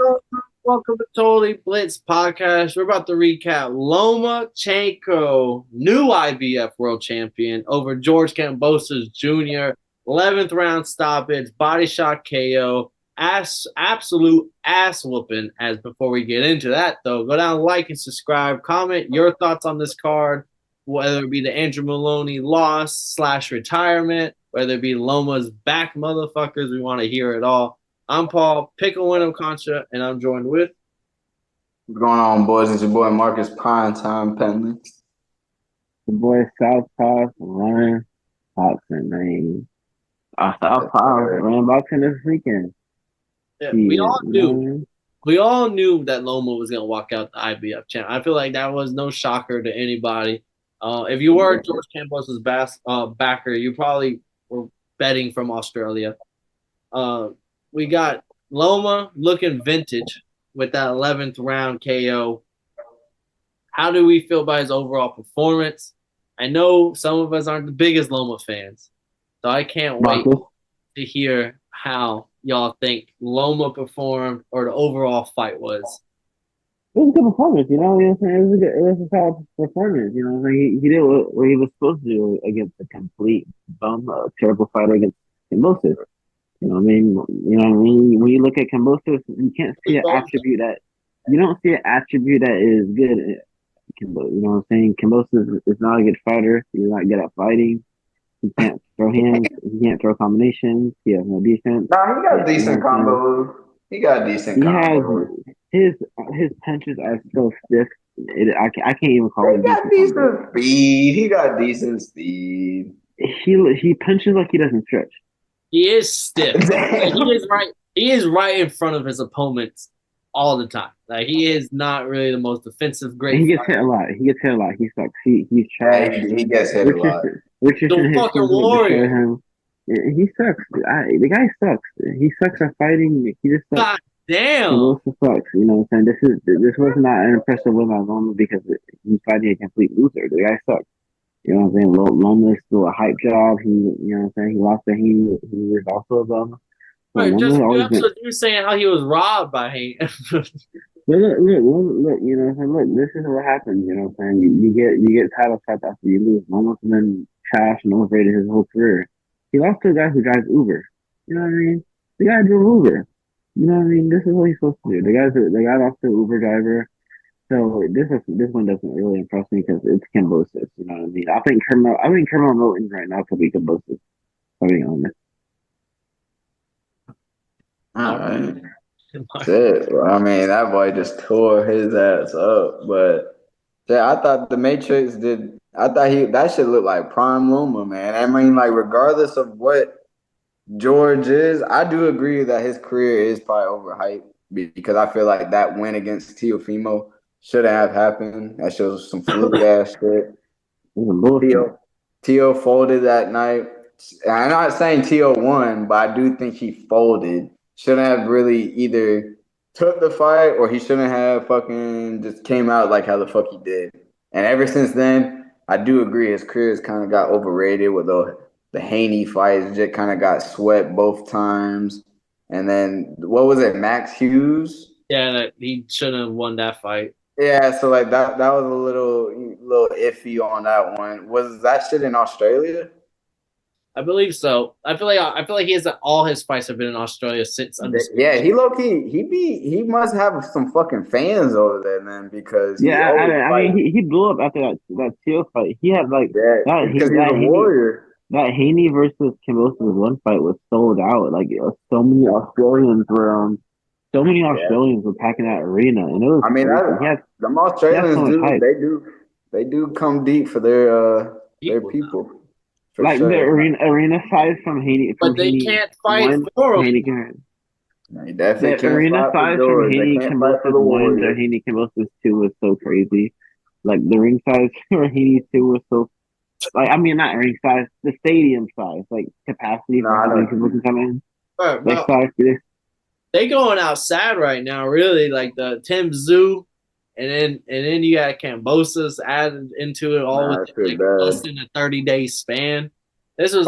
up? Welcome to Totally Blitz Podcast. We're about to recap Lomachenko, new IBF world champion, over George Kambosos Jr., 11th round stoppage, body shot KO, absolute ass whooping. As before we get into that, though, go down, like, and subscribe. Comment your thoughts on this card, whether it be the Andrew Maloney loss / retirement, whether it be Loma's back motherfuckers. We want to hear it all. I'm Paul Pickle Winham Concha, and I'm joined with What's going on, boys? It's your boy Marcus Primetime Penley. The boy Southpaw running boxing, man. Southpaw ran boxing this weekend. Yeah, we all knew that Loma was gonna walk out the IBF champ. I feel like that was no shocker to anybody. If you were George Kambosos' backer, you probably were betting from Australia. We got Loma looking vintage with that 11th round KO. How do we feel about his overall performance? I know some of us aren't the biggest Loma fans, so I can't wait to hear how y'all think Loma performed or the overall fight was. It was a good performance, you know. It was a solid performance, you know. He did what he was supposed to do against a complete bum, terrible fighter against Kambosos. You know what I mean? You know what I mean? When you look at Kambosos, you can't see an attribute that you don't see an attribute that is good. You know what I'm saying? Kambosos is not a good fighter. He's not good at fighting. He can't throw hands. He can't throw combinations. He has no defense. Nah, he got decent combos. He got decent combos. His punches are so stiff. I can't even call it. He got decent speed. He got decent speed. He punches like he doesn't stretch. He is stiff. He is right in front of his opponents all the time. Like, he is not really the most defensive great. He gets hit a lot. He sucks. He's trash. He gets hit a lot. The fucking warrior. He sucks. The guy sucks. He sucks at fighting. He just sucks. God damn. He also sucks. You know what I'm saying? This was not an impressive win by Loma because he's fighting a complete loser. The guy sucks. You know what I'm saying? Loma is still a hype job. You know what I'm saying? He lost to Haney. He was also a bum. Right, just you saying how he was robbed by Haney. Look, you know what I'm saying? Look, this is what happens, you know what I'm saying? You get title shots after you lose. Loma's been trash and overrated his whole career. He lost to a guy who drives Uber. You know what I mean? The guy drove Uber. You know what I mean? This is what he's supposed to do. The guy lost to Uber driver. So this one doesn't really impress me because it's Kambosos. You know what I mean? I think Kermel Milton right now could be Kambosos. I'll be honest. All right. Shit. Well, I mean, that boy just tore his ass up. But yeah, I thought the Matrix did. I thought that shit looked like prime Loma, man. I mean, like, regardless of what George is, I do agree that his career is probably overhyped because I feel like that win against Teofimo shouldn't have happened. That shows some fluke ass shit. Teo folded that night. I'm not saying Teo won, but I do think he folded. Shouldn't have really either took the fight or he shouldn't have fucking just came out like how the fuck he did. And ever since then, I do agree his career has kind of got overrated with the Haney fights. Just kind of got swept both times. And then, what was it, Max Hughes? Yeah, he shouldn't have won that fight. Yeah, so like that was a little iffy on that one. Was that shit in Australia? I believe so. I feel like he has all his fights have been in Australia since. Yeah, he low key he must have some fucking fans over there, man. Because he blew up after that Teal fight. He had like because he's a warrior. That Haney versus Kambosos one fight was sold out. Like so many Australians were packing that arena, and it was. I mean, them Australians they do come deep for their people. Like sure. The arena size from Haney, but they can't fight for him. They definitely the arena size from Haney Kambosos 1 to Haney Kambosos 2 was so crazy. Like the ring size for Haney 2 was so. Like I mean, not ring size, the stadium size, like capacity for how many people can come in. They going outside right now, really. Like the Tim Zoo. And then you got Kambosos added into it all within less than a 30-day span. This was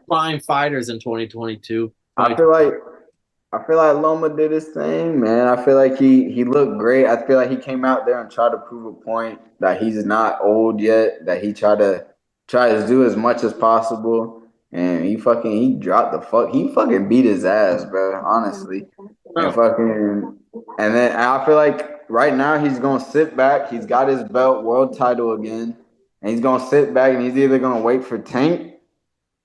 prime fighters in 2022. I feel like I feel like Loma did his thing, man. I feel like he looked great. I feel like he came out there and tried to prove a point that he's not old yet. That he try to do as much as possible, and he dropped he fucking beat his ass, bro. Honestly, and Bro, fucking and then I feel like right now he's gonna sit back. He's got his belt, world title again, and he's gonna sit back and he's either gonna wait for Tank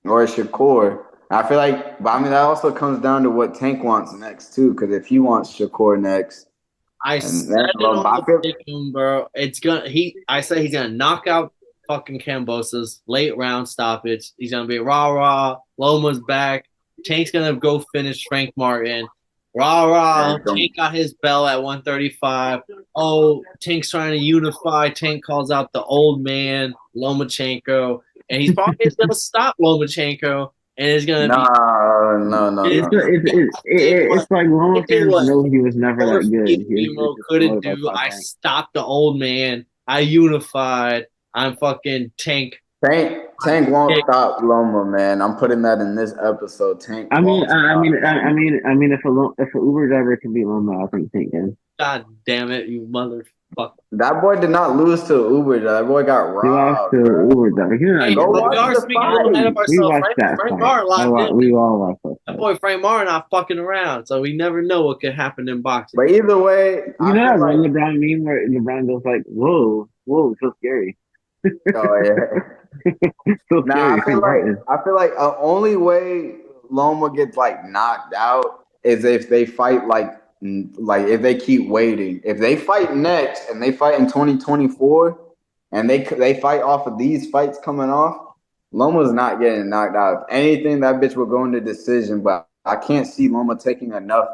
or Shakur. I feel like, but I mean, that also comes down to what Tank wants next too. Because if he wants Shakur next, I and said then it on I the feel pick'em, bro. I say he's gonna knock out fucking Kambosos, late round stoppage. He's gonna be rah rah. Loma's back. Tank's gonna go finish Frank Martin. Rah rah. Tank got his bell at 135. Oh, Tank's trying to unify. Tank calls out the old man, Lomachenko, and he's probably gonna stop Lomachenko, and it's gonna no, be no, no, It's no, no. it's like Loma fans what know he was never that George good. He was Emo just couldn't promoted by do. Top I Rank. stopped the old man. I unified. I'm fucking Tank. Tank won't stop Loma, man. I'm putting that in this episode. Tank won't stop Loma. If if a Uber driver can beat Loma, I think Tank can. God damn it, you motherfucker. That boy did not lose to Uber. That boy got He lost robbed, to bro. Uber driver. He's not Hey, Go good. but we watch are the speaking a little ahead of fight. We ourselves. watched that Frank fight. Martin locked in. We all watched that That fight. boy Frank Martin not fucking around, so we never know what could happen in boxing. But either way, You I know feel that one like, LeBron meme where LeBron goes like, "Whoa, whoa, so scary, oh yeah. so Nah, scary." Frank Martin. I feel like the only way Loma gets like knocked out is if they fight like if they keep waiting. If they fight next and they fight in 2024 and they fight off of these fights coming off, Loma's not getting knocked out. If anything, that bitch will go into decision, but I can't see Loma taking enough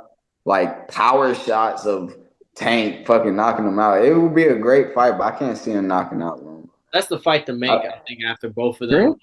like power shots of Tank fucking knocking him out. It would be a great fight, but I can't see him knocking out Loma. That's the fight to make, I think, after both of them. Really?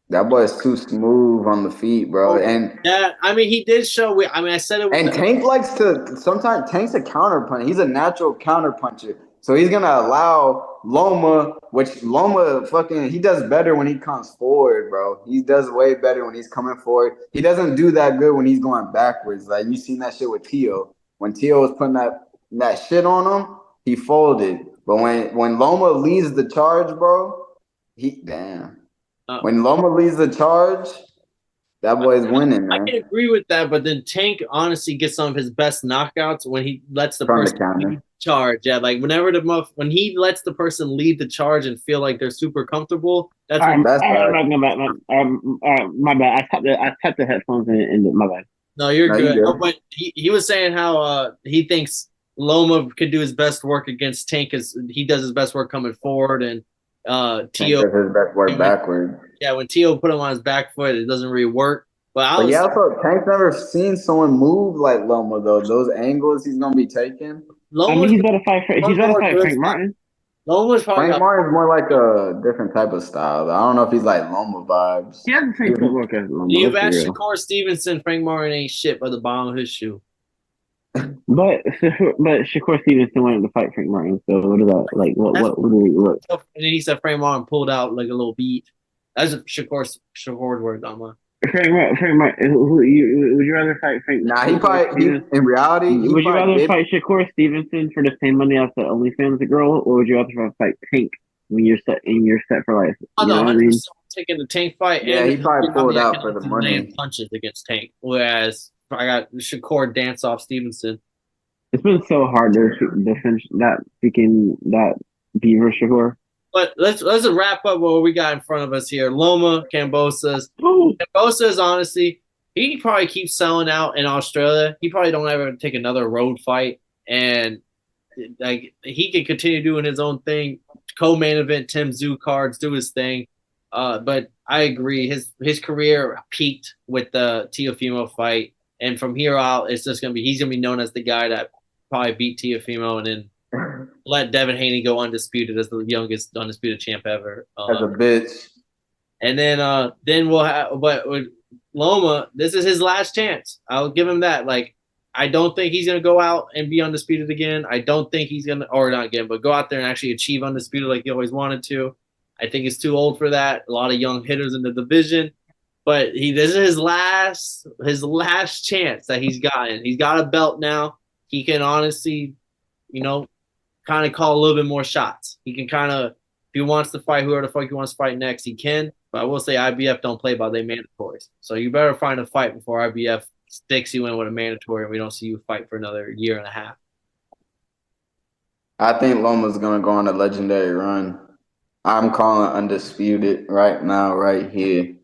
That boy is too smooth on the feet, bro. And yeah, I mean, he did show. I said it. and Tank likes to sometimes Tank's a counter puncher. He's a natural counter puncher. So he's gonna allow Loma, which Loma fucking he does better when he comes forward, bro. He does way better when he's coming forward. He doesn't do that good when he's going backwards. Like you seen that shit with Tio. When Tio was putting that shit on him, he folded. But when Loma leads the charge, bro, he damn. When Loma leads the charge, that boy's winning, man. I can agree with that, but then Tank honestly gets some of his best knockouts when he lets the person lead the charge. Yeah, like when he lets the person lead the charge and feel like they're super comfortable. That's my bad. I tapped the headphones and my bad. No, you're good. Oh, but he was saying how he thinks Loma could do his best work against Tank as he does his best work coming forward, and Tio does his best work backward. Yeah, when Tio put him on his back foot, it doesn't really work. But Tank's never seen someone move like Loma though. Those angles he's gonna be taking. He's got to fight. He's got to fight Frank Martin. Frank Martin's more like a different type of style. I don't know if he's like Loma vibes. He has the same footwork as Loma. You've asked Shakur Stevenson, Frank Martin ain't shit but the bottom of his shoe. But Shakur Stevenson wanted to fight Frank Martin. So what is that like? What do we look? And then he said Frank Martin pulled out like a little beat. That's Shakur's word, Dama. Frank Martin. Would you rather fight Frank? Nah, in reality. Would you rather fight Shakur Stevenson for the same money as the OnlyFans girl, or would you rather fight Tank when you're set for life? I'm 100% taking the Tank fight. Yeah, he probably pulled out for the money. Punches against Tank, whereas I got Shakur dance off Stevenson. It's been so hard to defend that Beaver Shakur. But let's wrap up what we got in front of us here. Loma, Kambosos. Kambosos, honestly, he probably keeps selling out in Australia. He probably don't ever take another road fight, and like he can continue doing his own thing. Co-main event, Tim Zoo cards, do his thing. But I agree, his career peaked with the Teofimo fight, and from here out, it's just he's gonna be known as the guy that probably beat Teofimo and then let Devin Haney go undisputed as the youngest undisputed champ ever. As a bitch. And then we'll have, but with Loma, this is his last chance. I'll give him that. Like, I don't think he's gonna go out and be undisputed again. I don't think he's gonna, or not again, but go out there and actually achieve undisputed like he always wanted to. I think he's too old for that. A lot of young hitters in the division. But this is his last chance that he's gotten. He's got a belt now. He can honestly, kind of call a little bit more shots. He can kind of, if he wants to fight whoever the fuck he wants to fight next, he can. But I will say IBF don't play by their mandatories. So you better find a fight before IBF sticks you in with a mandatory and we don't see you fight for another year and a half. I think Loma's going to go on a legendary run. I'm calling undisputed right now, right here.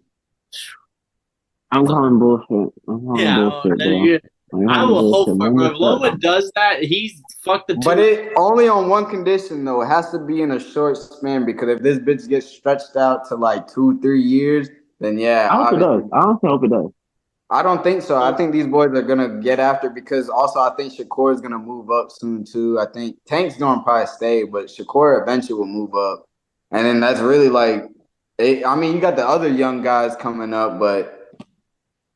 I'm calling bullshit. I'm calling bullshit, bro. I will hope for bro. If Loma does that, he's fucked the two. But it only on one condition though. It has to be in a short span because if this bitch gets stretched out to like 2-3 years, then yeah. I hope it does. I honestly hope it does. I don't think so. I think these boys are gonna get after because also I think Shakur is gonna move up soon too. I think Tank's gonna probably stay, but Shakur eventually will move up, and then that's really like, I mean, you got the other young guys coming up, but.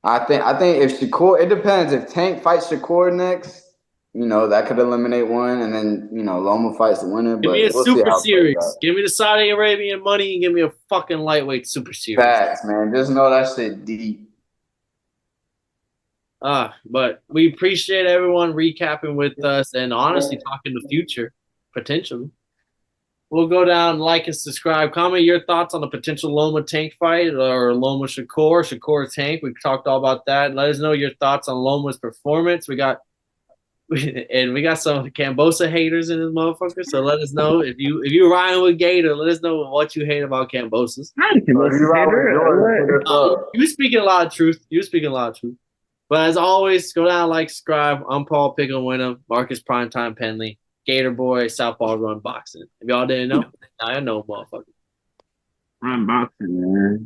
I think if Shakur, it depends. If Tank fights Shakur next, that could eliminate one, and then Loma fights the winner. Give me a super series. Give me the Saudi Arabian money and give me a fucking lightweight super series. Facts, man. Just know that shit deep. But we appreciate everyone recapping with us and honestly talking the future potentially. We'll go down, like and subscribe. Comment your thoughts on the potential Loma Tank fight or Loma Shakur Tank. We talked all about that. Let us know your thoughts on Loma's performance. We got some Kambosos haters in this motherfucker. So let us know if you riding with Gator. Let us know what you hate about Kambosos. You speaking a lot of truth. But as always, go down, like, subscribe. I'm Paul Pickle Winham, Marcus Primetime Penley. Gator Boy, Southpaw Run Boxing. If y'all didn't know, now I know, motherfucker. Run Boxing, man.